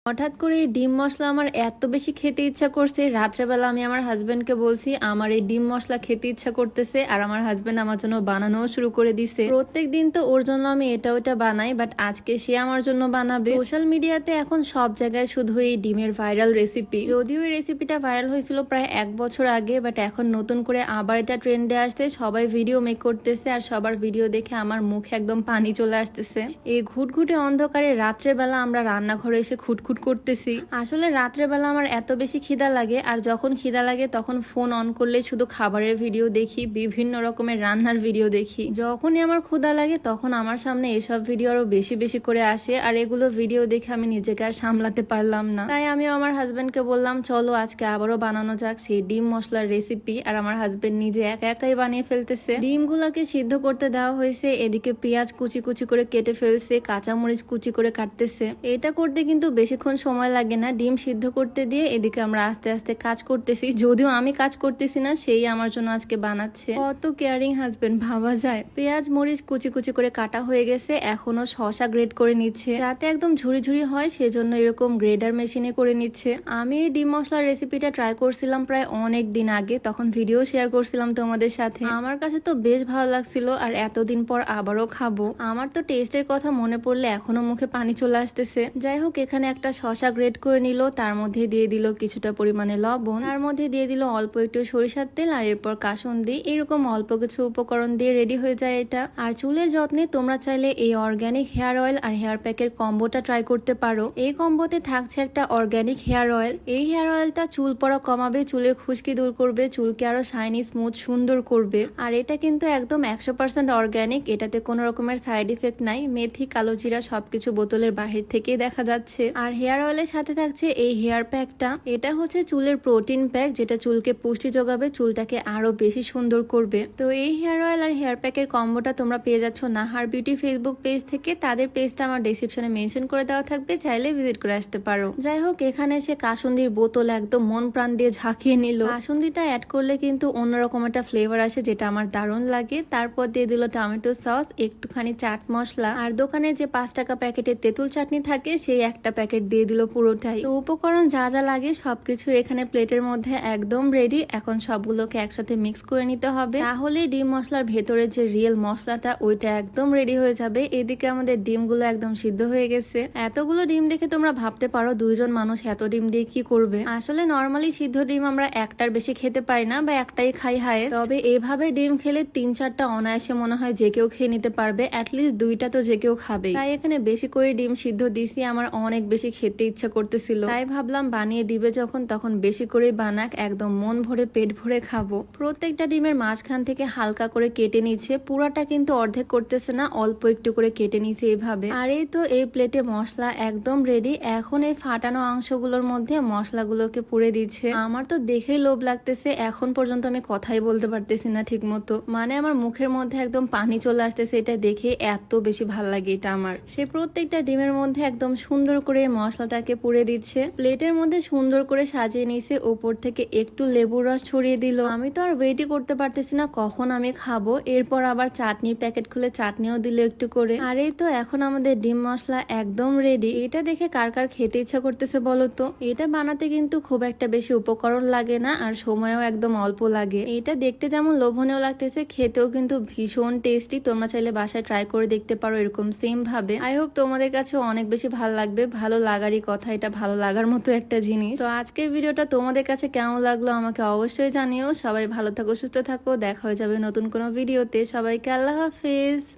হঠাৎ করে এই ডিম মশলা আমার এত বেশি খেতে ইচ্ছা করছে, রাত্রেবেলা আমি আমার হাজবেন্ডকে বলছি আমার এই ডিম মশলা খেতে ইচ্ছা করতেছে, আর আমার হাজবেন্ড আমার জন্য বানানো শুরু করে দিছে। প্রত্যেক দিন তো ওর জন্য আমি এটা ওটা বানাই, বাট আজকে সে আমার জন্য বানাবে। সোশ্যাল মিডিয়াতে এখন সব জায়গায় শুধু এই ডিমের ভাইরাল রেসিপি। যদিও এই রেসিপিটা ভাইরাল হয়েছিল প্রায় 1 বছর আগে, বাট এখন নতুন করে আবার এটা ট্রেন্ডে আসছে, সবাই ভিডিও মেক করতেছে, আর সবার ভিডিও দেখে আমার মুখে একদম পানি চলে আসতেছে। এই ঘুটঘুটে অন্ধকারে রাত্রেবেলা আমরা রান্নাঘরে এসে খুটখুট করতেছি। আসলে রাত্রেবেলা আমার এত বেশি খিদা লাগে, আর যখন খিদা লাগে তখন ফোন অন করলে শুধু খাবারের ভিডিও দেখি, বিভিন্ন রকমের রান্নার ভিডিও দেখি। যখনই আমার ক্ষুধা লাগে তখন আমার সামনে এসব ভিডিও আরো বেশি বেশি করে আসে, আর এগুলো ভিডিও দেখে আমি নিজেকে আর সামলাতে পারলাম না। তাই আমিও আমার হাজবেন্ডকে বললাম চলো আজকে আবারও বানানো যাক সেই ডিম মশলার রেসিপি। আর আমার হাজবেন্ড নিজে একা একাই বানিয়ে ফেলতেছে। ডিমগুলোকে সিদ্ধ করতে দেওয়া হয়েছে, এদিকে পেঁয়াজ কুচি কুচি করে কেটে ফেলছে, কাঁচামরিচ কুচি করে কাটতেছে। এটা করতে কিন্তু বেশিক্ষণ সময় লাগে না, ডিম সিদ্ধ করতে দিয়ে এদিকে আমরা আস্তে আস্তে কাজ করতেছি। যদিও আমি কাজ করতেছি না, সেই আমার জন্য আজকে বানাচ্ছে। কত কেয়ারিং হাজবেন্ড ভাবা যায়। পেঁয়াজ মরিচ কুচি কুচি করে কাটা হয়ে গেছে, এখনো শসা গ্রেড করে নিচ্ছে যাতে একদম ঝুরি ঝুরি হয়, সেজন্য এরকম গ্রেডার মেশিনে করে নিচ্ছে। আমি এই ডিম মশলার রেসিপিটা ট্রাই করছিলাম প্রায় অনেক দিন আগে, তখন ভিডিও শেয়ার করছিলাম তোমাদের সাথে। আমার কাছে তো বেশ ভালো লাগছিল, আর এতদিন পর আবারও খাবো। আমার তো টেস্টের কথা মনে পড়লে এখনো মুখে পানি চলে আসতেছে। যাই হোক, এখানে একটা শসা গ্রেড করে নিল, তার মধ্যে দিয়ে দিল কিছুটা পরিমাণে লবণ, তার মধ্যে দিয়ে দিল অল্প একটু সরিষার তেল, আর এরপর কাসুন্দি। এরকম অল্প কিছু উপকরণ দিয়ে রেডি হয়ে যায় এটা। আর চুলের যত্নে তোমরা চাইলে এই অর্গানিক হেয়ার অয়েল আর হেয়ার প্যাকের কম্বোটা ট্রাই করতে পারো। এই কম্বোতে থাকছে একটা অর্গানিক হেয়ার অয়েল। এই হেয়ার অয়েলটা চুল পড়া কমাবে, চুলের খুশকি দূর করবে, চুলকে আরো শাইনি স্মুথ সুন্দর করবে। আর এটা কিন্তু একদম 100% অর্গানিক, এটাতে কোনো রকমের সাইড ইফেক্ট নাই। মেথি, কালো জিরা সবকিছু বোতলের বাহির থেকেই দেখা যাচ্ছে। আর হেয়ার অয়েলের সাথে থাকছে এই হেয়ার প্যাকটা। এটা হচ্ছে চুলের প্রোটিন প্যাক, যেটা চুলকে পুষ্টি যোগাবে, চুলটাকে আরো বেশি সুন্দর করবে। তো এই হেয়ার অয়েল আর হেয়ার প্যাকের কম্বোটা তোমরা পেয়ে যাচ্ছ নাহার বিউটি ফেসবুক পেজ থেকে। তাদের পেজটা আমার ডেসক্রিপশনে মেনশন করে দেওয়া থাকবে, চাইলে ভিজিট করে আসতে পারো। যাই হোক, এখানে এসে কাসুন্দির বোতল একদম মন প্রাণ দিয়ে ঝাঁকিয়ে নিল। কাসুন্দিটা অ্যাড করলে কিন্তু অন্যরকম একটা ফ্লেভার আসে, যেটা আমার দারুণ লাগে। তারপর দিয়ে দিল টমেটো সস, একটুখানি চাট মশলা, আর দোকানে যে 5 টাকা প্যাকেটের তেঁতুল চাটনি থাকে সেই একটা প্যাকেট দিয়ে দিল পুরোটাই। তো উপকরণ যা যা লাগে সবকিছু এখানে প্লেটের মধ্যে একদম রেডি। এখন সবগুলোকে একসাথে মিক্স করে নিতে হবে, তাহলে ডিম মশলার ভেতরে যে রিয়েল মশলাটা ওইটা একদম রেডি হয়ে যাবে। এদিকে আমাদের ডিমগুলো একদম সিদ্ধ হয়ে গেছে। এতগুলো ডিম দেখে তোমরা ভাবতে পারো 2জন মানুষ এত ডিম দিয়ে কি করবে। আসলে নর্মালি সিদ্ধ ডিম আমরা একটার বেশি খেতে পারি না, বা একটাই খাই হায়। তবে এভাবে ডিম খেলে 3-4টা অনায়াসে মনে হয় যে কেউ খেয়ে নিতে পারবে, অ্যাটলিস্ট 2টা তো যে কেউ খাবে। তাই এখানে বেশি করে ডিম সিদ্ধ দিছি, আমার অনেক বেশি খেতে ইচ্ছা করতেছিল। তাই ভাবলাম বানিয়ে দিবে যখন তখন বেশি করে বানাক, একদম মন ভরে পেট ভরে খাবো। প্রত্যেকটা ডিমের মাঝখান থেকে হালকা করে কেটে নিচ্ছে, পুরাটা কিন্তু অর্ধেক করতেছে না, অল্প একটু করে কেটে নিচ্ছে এইভাবে। আর এই তো এই প্লেটে মশলা একদম রেডি। এখন এই ফাটানো অংশগুলোর মধ্যে মশলাগুলোকে পুড়ে দিচ্ছে। আমার তো দেখেই লোভ লাগতেছে, এখন পর্যন্ত আমি কথাই বলতে পারতেছি না ঠিক মতো। মানে আমার মুখের মধ্যে একদম পানি চলে আসতেছে, এটা দেখে এত বেশি ভাল লাগে এটা আমার। সে প্রত্যেকটা ডিমের মধ্যে একদম সুন্দর করে মশলাটাকে পুড়ে দিচ্ছে, প্লেটের মধ্যে সুন্দর করে সাজিয়ে নিছে, উপর থেকে একটু লেবুর রস ছড়িয়ে দিল। আমি তো আর ওয়েটই করতে পারতেছি না কখন আমি খাবো। এরপর আবার চাটনির প্যাকেট খুলে চাটনিও দিল একটু করে। আর এই তো এখন আমাদের ডিম মশলা একদম রেডি। এটা দেখে কার কার খেতে ইচ্ছা করতেছে বলো তো। এটা বানাতে কিন্তু খুব একটা বেশি উপকরণ লাগে না, আর সময়ও একদম অল্প লাগে। এটা দেখতে যেমন লোভনীয় লাগতেছে, খেতেও কিন্তু ভীষণ টেস্টি। তোমরা চাইলে বাসায় ট্রাই করে দেখতে পারো এরকম সেম ভাবে। আই হোপ তোমাদের কাছে অনেক বেশি ভালো লাগবে। ভালো লাগারই কথা, এটা ভালো লাগার মতো একটা জিনিস। তো আজকের ভিডিওটা তোমাদের কাছে কেমন লাগলো আমাকে অবশ্যই জানিও। সবাই ভালো থাকো, সুস্থ থাকো, দেখা হয়ে যাবে নতুন কোনো ভিডিওতে। সবাইকে আল্লাহ হাফেজ।